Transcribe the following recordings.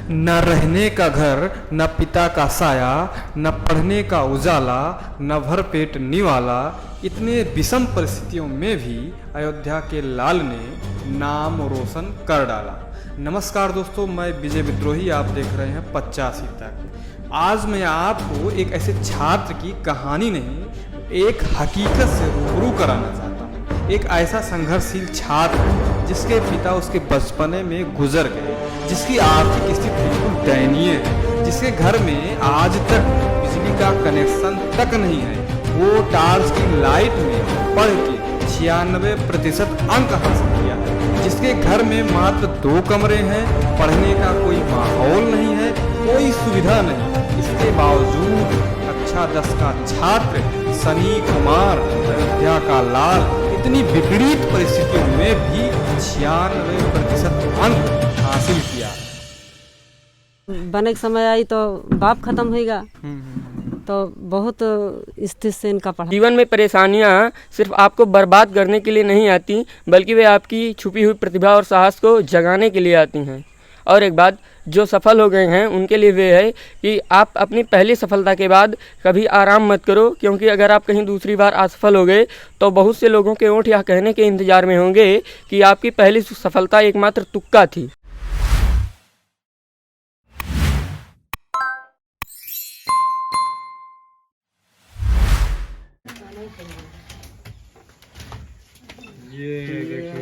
न रहने का घर, न पिता का साया, न पढ़ने का उजाला, न भर पेट निवाला, इतने विषम परिस्थितियों में भी अयोध्या के लाल ने नाम रोशन कर डाला। नमस्कार दोस्तों, मैं विजय विद्रोही, आप देख रहे हैं 85 तक। आज मैं आपको एक ऐसे छात्र की कहानी नहीं, एक हकीकत से रूबरू कराना चाहता हूँ। एक ऐसा संघर्षशील छात्र जिसके पिता उसके बचपने में गुजर गए, जिसकी आर्थिक स्थिति बिल्कुल दयनीय है, जिसके घर में आज तक बिजली का कनेक्शन तक नहीं है। वो टार्च की लाइट में पढ़ के 96% अंक हासिल किया है, जिसके घर में मात्र 2 कमरे हैं, पढ़ने का कोई माहौल नहीं है, कोई सुविधा नहीं। इसके बावजूद कक्षा 10 का छात्र सनी कुमार, अयोध्या का लाल, इतनी विपरीत परिस्थितियों में भी 96% अंक हासिल किया। बने के समय आई तो बाप खत्म होगा, तो बहुत स्थिति से इनका पढ़ा। जीवन में परेशानियां सिर्फ आपको बर्बाद करने के लिए नहीं आती, बल्कि वे आपकी छुपी हुई प्रतिभा और साहस को जगाने के लिए आती हैं। और एक बात, जो सफल हो गए हैं उनके लिए वे है कि आप अपनी पहली सफलता के बाद कभी आराम मत करो, क्योंकि अगर आप कहीं दूसरी बार असफल हो गए तो बहुत से लोगों के ओंठ यह कहने के इंतजार में होंगे कि आपकी पहली सफलता एकमात्र तुक्का थी। ये देखो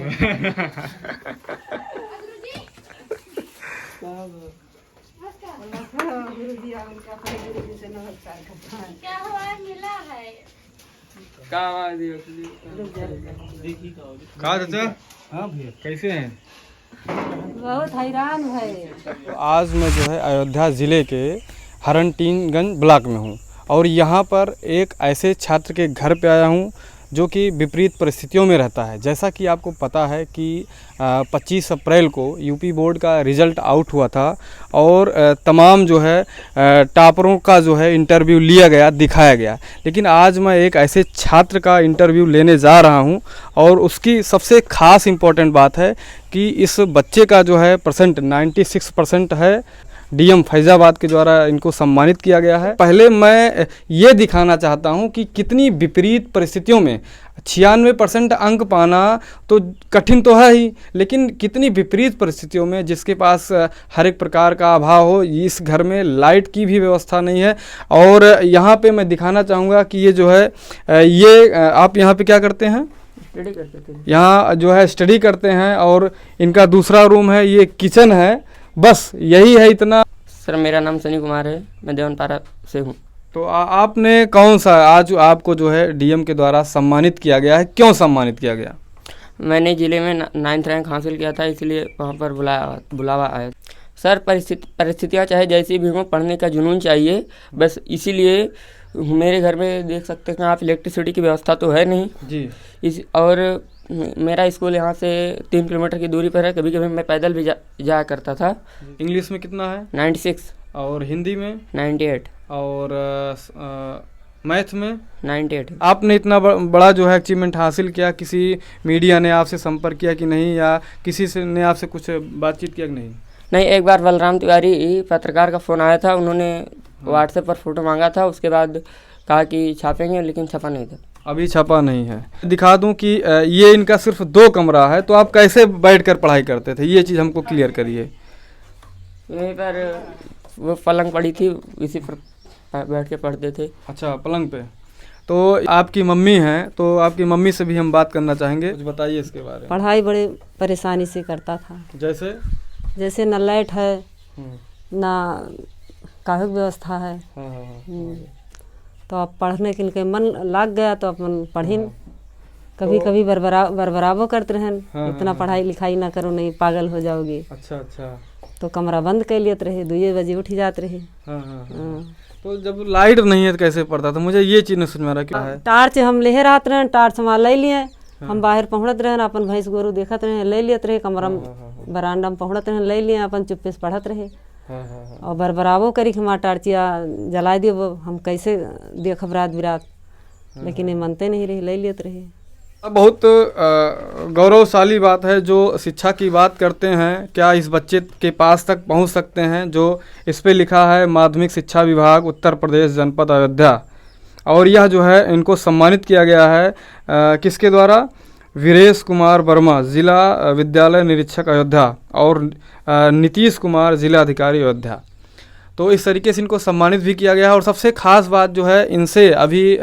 क्या हुआ, मिला है? कहा चाचा? हाँ भैया, कैसे हैं? बहुत हैरान है। तो आज मैं जो है अयोध्या ज़िले के हरनटीनगंज ब्लॉक में हूँ और यहाँ पर एक ऐसे छात्र के घर पे आया हूँ जो कि विपरीत परिस्थितियों में रहता है। जैसा कि आपको पता है कि 25 अप्रैल को यूपी बोर्ड का रिज़ल्ट आउट हुआ था और तमाम जो है टॉपरों का जो है इंटरव्यू लिया गया, दिखाया गया। लेकिन आज मैं एक ऐसे छात्र का इंटरव्यू लेने जा रहा हूं और उसकी सबसे ख़ास इम्पोर्टेंट बात है कि इस बच्चे का जो है परसेंट 96% है। डीएम फैज़ाबाद के द्वारा इनको सम्मानित किया गया है। पहले मैं ये दिखाना चाहता हूं कि कितनी विपरीत परिस्थितियों में 96% अंक पाना तो कठिन तो है ही, लेकिन कितनी विपरीत परिस्थितियों में जिसके पास हर एक प्रकार का अभाव हो, इस घर में लाइट की भी व्यवस्था नहीं है। और यहाँ पे मैं दिखाना चाहूँगा कि ये जो है ये आप यहाँ पे क्या करते हैं? स्टडी करते थे। यहाँ जो है स्टडी करते हैं और इनका दूसरा रूम है, ये किचन है, बस यही है इतना। सर, मेरा नाम सनी कुमार है, मैं देवनपारा से हूँ। तो आपने कौन सा आज आपको जो है डीएम के द्वारा सम्मानित किया गया है, क्यों सम्मानित किया गया? मैंने ज़िले में 9th रैंक हासिल किया था, इसलिए वहाँ पर बुलावा आया। सर, परिस्थितियाँ चाहे जैसी भी हों, पढ़ने का जुनून चाहिए, बस इसीलिए मेरे घर में देख सकते हैं आप, इलेक्ट्रिसिटी की व्यवस्था तो है नहीं जी। और मेरा स्कूल यहाँ से 3 किलोमीटर की दूरी पर है। कभी कभी मैं पैदल भी जाया करता था। इंग्लिश में कितना है? 96 और हिंदी में 98 और मैथ में 98। आपने इतना बड़ा जो है अचीवमेंट हासिल किया, किसी मीडिया ने आपसे संपर्क किया कि नहीं, या किसी से ने आपसे कुछ बातचीत किया कि नहीं? नहीं, एक बार बलराम तिवारी पत्रकार का फ़ोन आया था, उन्होंने व्हाट्सएप पर फ़ोटो मांगा था, उसके बाद कहा कि छापेंगे, लेकिन छपा नहीं था। अभी छपा नहीं है। दिखा दूं कि ये इनका सिर्फ 2 कमरा है, तो आप कैसे बैठकर पढ़ाई करते थे, ये चीज़ हमको क्लियर करिए। यहीं पर वो पलंग पड़ी थी, इसी पर बैठ के पढ़ते थे। अच्छा, पलंग पे। तो आपकी मम्मी हैं, तो आपकी मम्मी से भी हम बात करना चाहेंगे, कुछ बताइए इसके बारे में। पढ़ाई बड़े परेशानी से करता था। जैसे न लाइट है, ना कागज व्यवस्था है। तो अब पढ़ने के लिए मन लग गया तो अपन पढ़ी। कभी कभी बरबराबो करते रहें, इतना पढ़ाई लिखाई ना करो, नहीं पागल हो जाओगे। अच्छा। तो कमरा बंद कर लियत रहे, 2 बजे उठ जाते रहे। तो जब लाइट नहीं है तो कैसे पढ़ता था? मुझे ये चीज़ नहीं समझ में आ रहा क्या है। टार्च हम ले रहते रहे, टार्च हमारा ले लिए, हम बाहर पहुँचत रहे, अपन भैंस गोरू देखत रहे, ले लियत रहे, कमरा बरामदा में पहुँचत रहे, ले लिए, अपन चुप्पे से पढ़त रहे। और बरबराबो करी कि हमारा टार्चिया जला दियो, हम कैसे देखब रात बिरात, लेकिन ये मनते नहीं रहे, ले लियत रहे। बहुत गौरवशाली बात है जो शिक्षा की बात करते हैं। क्या इस बच्चे के पास तक पहुंच सकते हैं जो इस पे लिखा है माध्यमिक शिक्षा विभाग उत्तर प्रदेश जनपद अयोध्या, और यह जो है इनको सम्मानित किया गया है किसके द्वारा? वीरेश कुमार वर्मा, जिला विद्यालय निरीक्षक अयोध्या, और नीतीश कुमार, जिला अधिकारी अयोध्या। तो इस तरीके से इनको सम्मानित भी किया गया है। और सबसे खास बात जो है, इनसे अभी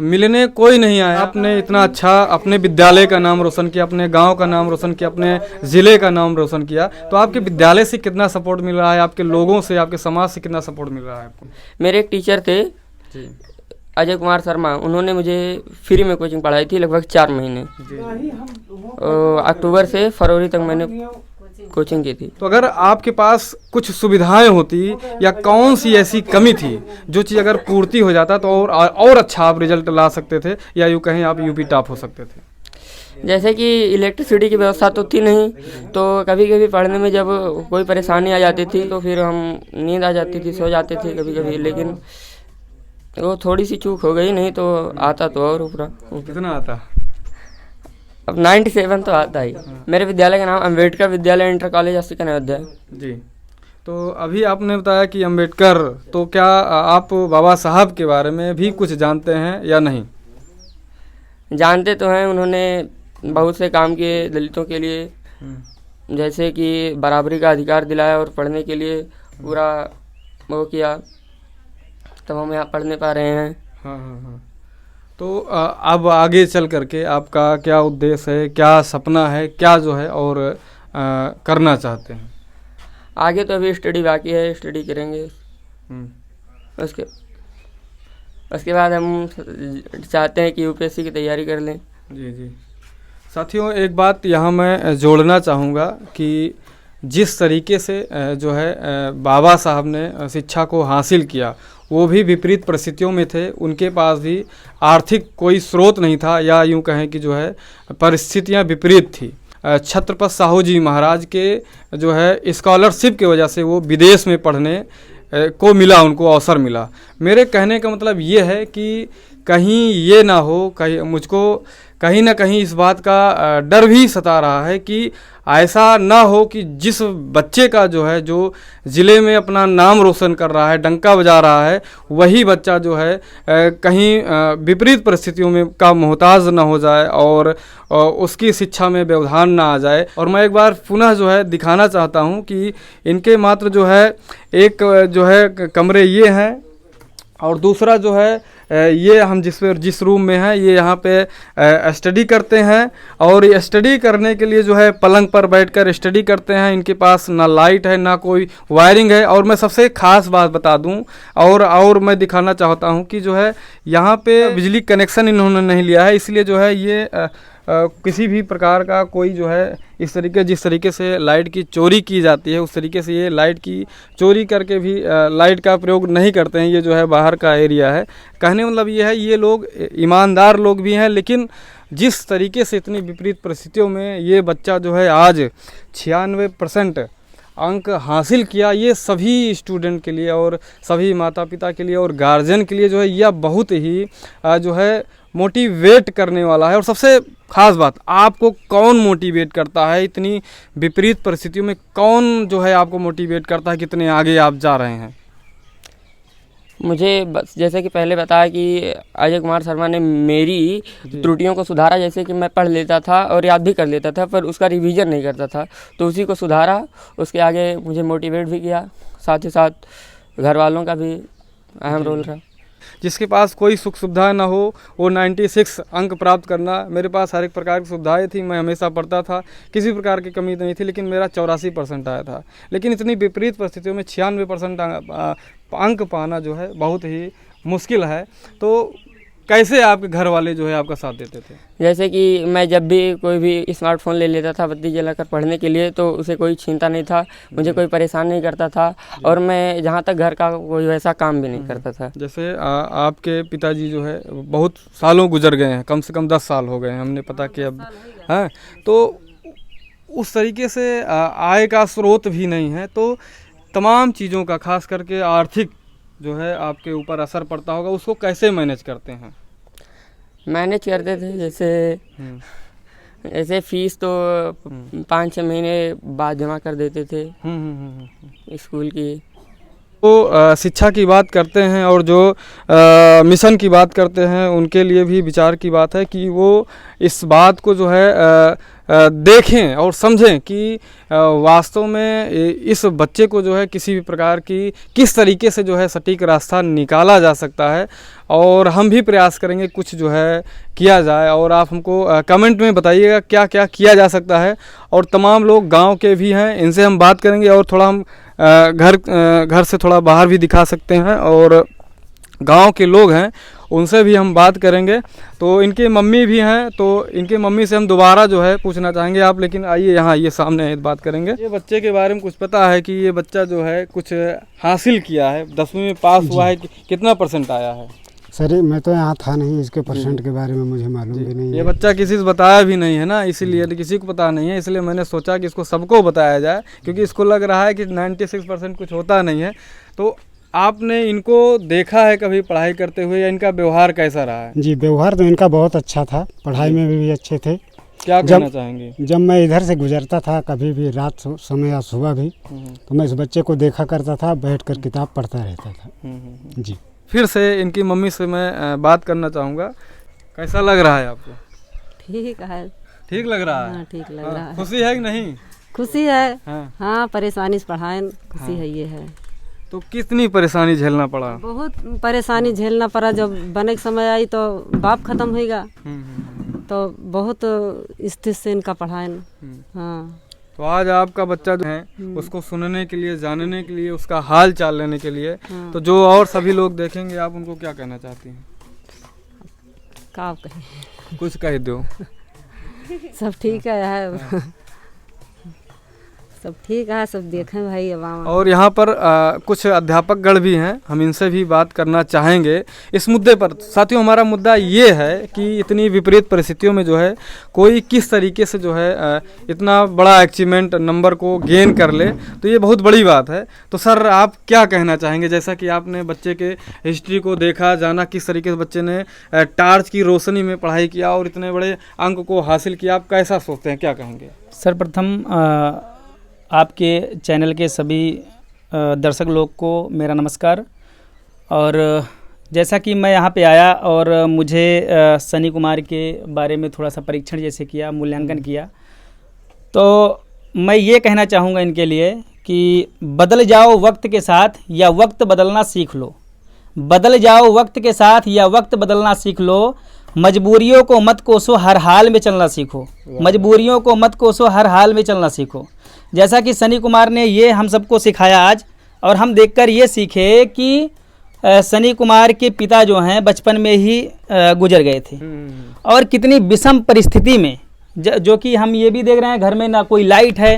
मिलने कोई नहीं आया। आपने इतना अच्छा अपने विद्यालय का नाम रोशन किया, अपने गांव का नाम रोशन किया, अपने ज़िले का नाम रोशन किया, तो आपके विद्यालय से कितना सपोर्ट मिल रहा है, आपके लोगों से, आपके समाज से कितना सपोर्ट मिल रहा है आपको? मेरे एक टीचर थे अजय कुमार शर्मा, उन्होंने मुझे फ्री में कोचिंग पढ़ाई थी लगभग 4 महीने। अक्टूबर से फरवरी तक मैंने कोचिंग की थी। तो अगर आपके पास कुछ सुविधाएं होती या कौन सी ऐसी कमी थी जो चीज़ अगर पूर्ति हो जाता तो और अच्छा आप रिजल्ट ला सकते थे, या यूँ कहीं आप यूपी टॉप हो सकते थे? जैसे कि इलेक्ट्रिसिटी की व्यवस्था तो थी नहीं, तो कभी कभी पढ़ने में जब कोई परेशानी आ जाती थी तो फिर हम नींद आ जाती थी, सो जाते थे कभी कभी, लेकिन वो थोड़ी सी चूक हो गई, नहीं तो आता तो और ऊपरा। कितना आता? अब 97 तो आता ही। मेरे विद्यालय का नाम अम्बेडकर विद्यालय इंटर कॉलेज अस्तिकन अयोध्या है। जी। तो अभी आपने बताया कि अम्बेडकर, तो क्या आप बाबा साहब के बारे में भी कुछ जानते हैं या नहीं? जानते तो हैं, उन्होंने बहुत से काम किए दलितों के लिए, जैसे कि बराबरी का अधिकार दिलाया और पढ़ने के लिए पूरा वो किया, तब हम यहाँ पढ़ने पा रहे हैं। हाँ हाँ हाँ। तो अब आगे चल करके आपका क्या उद्देश्य है, क्या सपना है, क्या जो है और करना चाहते हैं? आगे तो अभी स्टडी बाकी है, स्टडी करेंगे। उसके बाद हम चाहते हैं कि यूपीएससी की तैयारी कर लें। जी जी। साथियों, एक बात यहाँ मैं जोड़ना चाहूँगा कि जिस तरीके से जो है बाबा साहब ने शिक्षा को हासिल किया, वो भी विपरीत परिस्थितियों में थे। उनके पास भी आर्थिक कोई स्रोत नहीं था, या यूँ कहें कि जो है परिस्थितियाँ विपरीत थी। छत्रपति साहू जी महाराज के जो है स्कॉलरशिप की वजह से वो विदेश में पढ़ने को मिला, उनको अवसर मिला। मेरे कहने का मतलब ये है कि कहीं ये ना हो, कहीं मुझको कहीं ना कहीं इस बात का डर भी सता रहा है कि ऐसा ना हो कि जिस बच्चे का जो है, जो ज़िले में अपना नाम रोशन कर रहा है, डंका बजा रहा है, वही बच्चा जो है कहीं विपरीत परिस्थितियों में का मोहताज ना हो जाए और उसकी शिक्षा में व्यवधान ना आ जाए। और मैं एक बार पुनः जो है दिखाना चाहता हूँ कि इनके मात्र जो है एक जो है कमरे ये हैं, और दूसरा जो है ये हम जिस रूम में हैं, ये यहाँ पे स्टडी करते हैं। और ये स्टडी करने के लिए जो है पलंग पर बैठकर स्टडी करते हैं। इनके पास ना लाइट है, ना कोई वायरिंग है। और मैं सबसे ख़ास बात बता दूं, और मैं दिखाना चाहता हूं कि जो है यहाँ पे बिजली कनेक्शन इन्होंने नहीं लिया है, इसलिए जो है ये किसी भी प्रकार का कोई जो है जिस तरीके से लाइट की चोरी की जाती है, उस तरीके से ये लाइट की चोरी करके भी लाइट का प्रयोग नहीं करते हैं। ये जो है बाहर का एरिया है। कहने मतलब ये है, ये लोग ईमानदार लोग भी हैं, लेकिन जिस तरीके से इतनी विपरीत परिस्थितियों में ये बच्चा जो है आज 96% अंक हासिल किया, ये सभी स्टूडेंट के लिए और सभी माता पिता के लिए और गार्जियन के लिए जो है यह बहुत ही जो है मोटिवेट करने वाला है। और सबसे ख़ास बात, आपको कौन मोटिवेट करता है इतनी विपरीत परिस्थितियों में? कौन जो है आपको मोटिवेट करता है, कितने आगे आप जा रहे हैं? मुझे बस जैसे कि पहले बताया कि अजय कुमार शर्मा ने मेरी त्रुटियों को सुधारा, जैसे कि मैं पढ़ लेता था और याद भी कर लेता था, पर उसका रिवीजन नहीं करता था, तो उसी को सुधारा। उसके आगे मुझे मोटिवेट भी किया, साथ ही साथ घर वालों का भी अहम रोल रहा। जिसके पास कोई सुख सुविधा ना हो, वो 96 अंक प्राप्त करना। मेरे पास हर एक प्रकार की सुविधाएं थी, मैं हमेशा पढ़ता था, किसी प्रकार की कमी नहीं थी, लेकिन मेरा 84% आया था। लेकिन इतनी विपरीत परिस्थितियों में 96% अंक पाना जो है बहुत ही मुश्किल है। तो कैसे आपके घर वाले जो है आपका साथ देते थे? जैसे कि मैं जब भी कोई भी स्मार्टफोन ले लेता था बत्ती जलाकर पढ़ने के लिए, तो उसे कोई छीनता नहीं था, मुझे कोई परेशान नहीं करता था, और मैं जहाँ तक घर का कोई वैसा काम भी नहीं करता था। जैसे आपके पिताजी जो है बहुत सालों गुजर गए हैं, कम से कम 10 साल हो गए हैं, हमने पता कि अब हैं, तो उस तरीके से आय का स्रोत भी नहीं है। तो तमाम चीज़ों का, खास करके आर्थिक जो है आपके ऊपर असर पड़ता होगा, उसको कैसे मैनेज करते हैं? मैनेज करते थे, जैसे ऐसे फीस तो 5-6 महीने बाद जमा कर देते थे स्कूल की। तो शिक्षा की बात करते हैं और जो मिशन की बात करते हैं, उनके लिए भी विचार की बात है कि वो इस बात को जो है देखें और समझें कि वास्तव में इस बच्चे को जो है किसी भी प्रकार की किस तरीके से जो है सटीक रास्ता निकाला जा सकता है। और हम भी प्रयास करेंगे कुछ जो है किया जाए, और आप हमको कमेंट में बताइएगा क्या क्या किया जा सकता है। और तमाम लोग गांव के भी हैं, इनसे हम बात करेंगे और थोड़ा हम घर से थोड़ा बाहर भी दिखा सकते हैं, और गांव के लोग हैं उनसे भी हम बात करेंगे। तो इनके मम्मी भी हैं, तो इनके मम्मी से हम दोबारा जो है पूछना चाहेंगे आप, लेकिन आइए यहाँ ये सामने बात करेंगे। ये बच्चे के बारे में कुछ पता है कि ये बच्चा जो है कुछ हासिल किया है, 10वीं में पास हुआ है, कितना % आया है? सर मैं तो यहाँ था नहीं, इसके % के बारे में मुझे मालूम भी नहीं ये है। बच्चा किसी से बताया भी नहीं है ना, इसीलिए किसी को पता नहीं है, इसलिए मैंने सोचा कि इसको सबको बताया जाए, क्योंकि इसको लग रहा है कि 96% कुछ होता नहीं है। तो आपने इनको देखा है कभी पढ़ाई करते हुए, या इनका व्यवहार कैसा रहा है? जी व्यवहार तो इनका बहुत अच्छा था, पढ़ाई में भी अच्छे थे। क्या कहना चाहेंगे? जब मैं इधर से गुजरता था कभी भी रात समय या सुबह भी, तो मैं इस बच्चे को देखा करता था, बैठकर किताब पढ़ता रहता था। जी फिर से इनकी मम्मी से मैं बात करना चाहूँगा, कैसा लग रहा है आपको? ठीक है। ठीक लग रहा है? हाँ ठीक लग रहा है। खुशी है कि नहीं? खुशी है। हाँ। हाँ परेशानी से पढ़ाए, खुशी है ये है। तो कितनी परेशानी झेलना पड़ा? बहुत परेशानी झेलना पड़ा। जब बने के समय आई तो बाप खत्म होएगा, तो बहुत स्थिति से इनका पढ़ाए। हाँ। तो आज आपका बच्चा जो है उसको सुनने के लिए, जानने के लिए, उसका हाल चाल लेने के लिए, तो जो और सभी लोग देखेंगे, आप उनको क्या कहना चाहती हैं? क्या कहें, कुछ कह दो। सब ठीक है सब ठीक है, सब देखें भाई। अब और यहाँ पर कुछ अध्यापक गण भी हैं, हम इनसे भी बात करना चाहेंगे इस मुद्दे पर। साथियों, हमारा मुद्दा ये है कि इतनी विपरीत परिस्थितियों में जो है कोई किस तरीके से जो है इतना बड़ा अचीवमेंट नंबर को गेन कर ले, तो ये बहुत बड़ी बात है। तो सर आप क्या कहना चाहेंगे, जैसा कि आपने बच्चे के हिस्ट्री को देखा, जाना किस तरीके से बच्चे ने टार्च की रोशनी में पढ़ाई किया और इतने बड़े अंक को हासिल किया, आप कैसा सोचते हैं, क्या कहेंगे? सर्वप्रथम आपके चैनल के सभी दर्शक लोग को मेरा नमस्कार। और जैसा कि मैं यहाँ पे आया और मुझे सनी कुमार के बारे में थोड़ा सा परीक्षण जैसे किया, मूल्यांकन किया, तो मैं ये कहना चाहूँगा इनके लिए कि बदल जाओ वक्त के साथ या वक्त बदलना सीख लो। बदल जाओ वक्त के साथ या वक्त बदलना सीख लो। मजबूरियों को मत कोसो, हर हाल में चलना सीखो। मजबूरियों को मत कोसो, हर हाल में चलना सीखो। जैसा कि सनी कुमार ने ये हम सबको सिखाया आज, और हम देखकर ये सीखे कि सनी कुमार के पिता जो हैं बचपन में ही गुजर गए थे, और कितनी विषम परिस्थिति में, जो कि हम ये भी देख रहे हैं, घर में ना कोई लाइट है,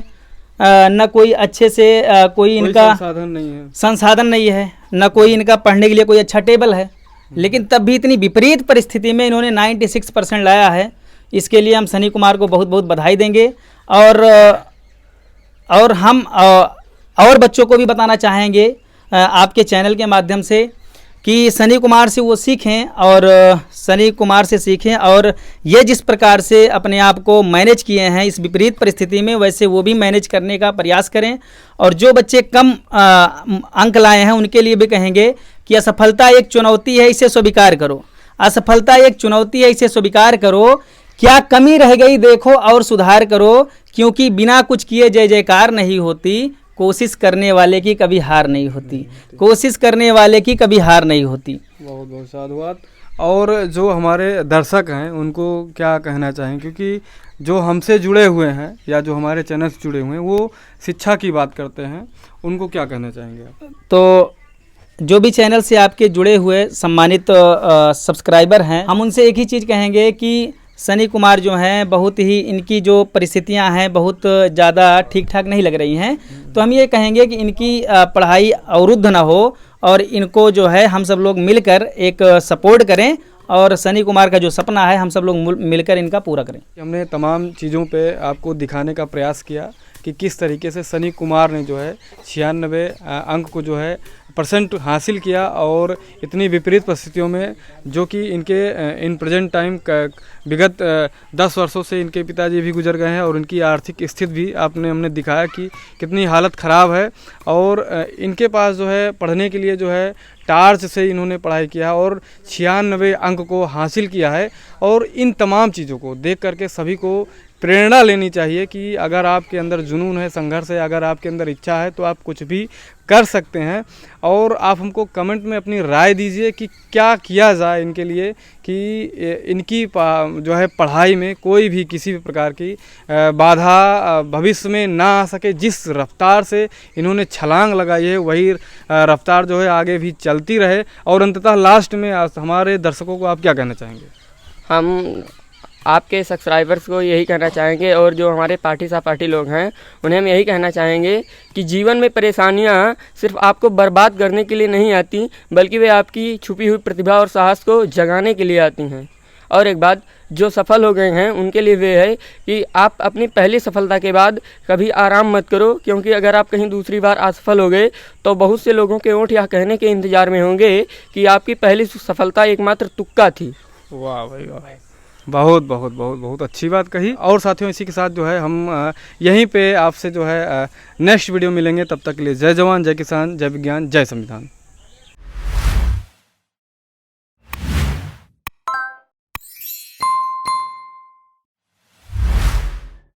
न कोई अच्छे से कोई इनका संसाधन नहीं है, न कोई इनका पढ़ने के लिए कोई अच्छा टेबल है, लेकिन तब भी इतनी विपरीत परिस्थिति में इन्होंने 96% लाया है। इसके लिए हम सनी कुमार को बहुत बहुत बधाई देंगे। और हम और बच्चों को भी बताना चाहेंगे आपके चैनल के माध्यम से कि सनी कुमार से वो सीखें, और सनी कुमार से सीखें, और ये जिस प्रकार से अपने आप को मैनेज किए हैं इस विपरीत परिस्थिति में, वैसे वो भी मैनेज करने का प्रयास करें। और जो बच्चे कम अंक लाए हैं उनके लिए भी कहेंगे कि असफलता एक चुनौती है, इसे स्वीकार करो। असफलता एक चुनौती है, इसे स्वीकार करो। क्या कमी रह गई देखो और सुधार करो, क्योंकि बिना कुछ किए जय जयकार नहीं होती। कोशिश करने वाले की कभी हार नहीं होती। कोशिश करने वाले की कभी हार नहीं होती। बहुत बहुत साधुवाद। और जो हमारे दर्शक हैं उनको क्या कहना चाहें, क्योंकि जो हमसे जुड़े हुए हैं या जो हमारे चैनल से जुड़े हुए हैं वो शिक्षा की बात करते हैं, उनको क्या कहना चाहेंगे आप? तो जो भी चैनल से आपके जुड़े हुए सम्मानित सब्सक्राइबर हैं, हम उनसे एक ही चीज़ कहेंगे कि सनी कुमार जो हैं, बहुत ही इनकी जो परिस्थितियां हैं बहुत ज़्यादा ठीक ठाक नहीं लग रही हैं, तो हम ये कहेंगे कि इनकी पढ़ाई अवरुद्ध ना हो, और इनको जो है हम सब लोग मिलकर एक सपोर्ट करें, और सनी कुमार का जो सपना है हम सब लोग मिलकर इनका पूरा करें। हमने तमाम चीज़ों पे आपको दिखाने का प्रयास किया कि किस तरीके से सनी कुमार ने जो है 96 अंक को जो है परसेंट हासिल किया और इतनी विपरीत परिस्थितियों में, जो कि इनके इन प्रेजेंट टाइम विगत 10 वर्षों से इनके पिताजी भी गुजर गए हैं और इनकी आर्थिक स्थिति भी हमने दिखाया कि कितनी हालत ख़राब है। और इनके पास जो है पढ़ने के लिए जो है टार्च से इन्होंने पढ़ाई किया और 96 अंक को हासिल किया है। और इन तमाम चीज़ों को देख करके सभी को प्रेरणा लेनी चाहिए कि अगर आपके अंदर जुनून है, संघर्ष है, अगर आपके अंदर इच्छा है तो आप कुछ भी कर सकते हैं। और आप हमको कमेंट में अपनी राय दीजिए कि क्या किया जाए इनके लिए कि इनकी जो है पढ़ाई में कोई भी किसी भी प्रकार की बाधा भविष्य में ना आ सके। जिस रफ्तार से इन्होंने छलांग लगाई है वही रफ्तार जो है आगे भी चलती रहे। और अंततः लास्ट में हमारे दर्शकों को आप क्या कहना चाहेंगे? हम आपके सब्सक्राइबर्स को यही कहना चाहेंगे और जो हमारे पार्टी सहपाठी लोग हैं उन्हें हम यही कहना चाहेंगे कि जीवन में परेशानियां सिर्फ आपको बर्बाद करने के लिए नहीं आती, बल्कि वे आपकी छुपी हुई प्रतिभा और साहस को जगाने के लिए आती हैं। और एक बात, जो सफल हो गए हैं उनके लिए वे है कि आप अपनी पहली सफलता के बाद कभी आराम मत करो, क्योंकि अगर आप कहीं दूसरी बार असफल हो गए तो बहुत से लोगों के ओंठ यह कहने के इंतज़ार में होंगे कि आपकी पहली सफलता एकमात्र तुक्का थी। वाह भाई वाह, बहुत बहुत बहुत बहुत अच्छी बात कही। और साथियों, इसी के साथ जो है हम यहीं पे आपसे जो है नेक्स्ट वीडियो मिलेंगे। तब तक के लिए जय जवान, जय किसान, जय विज्ञान, जय संविधान।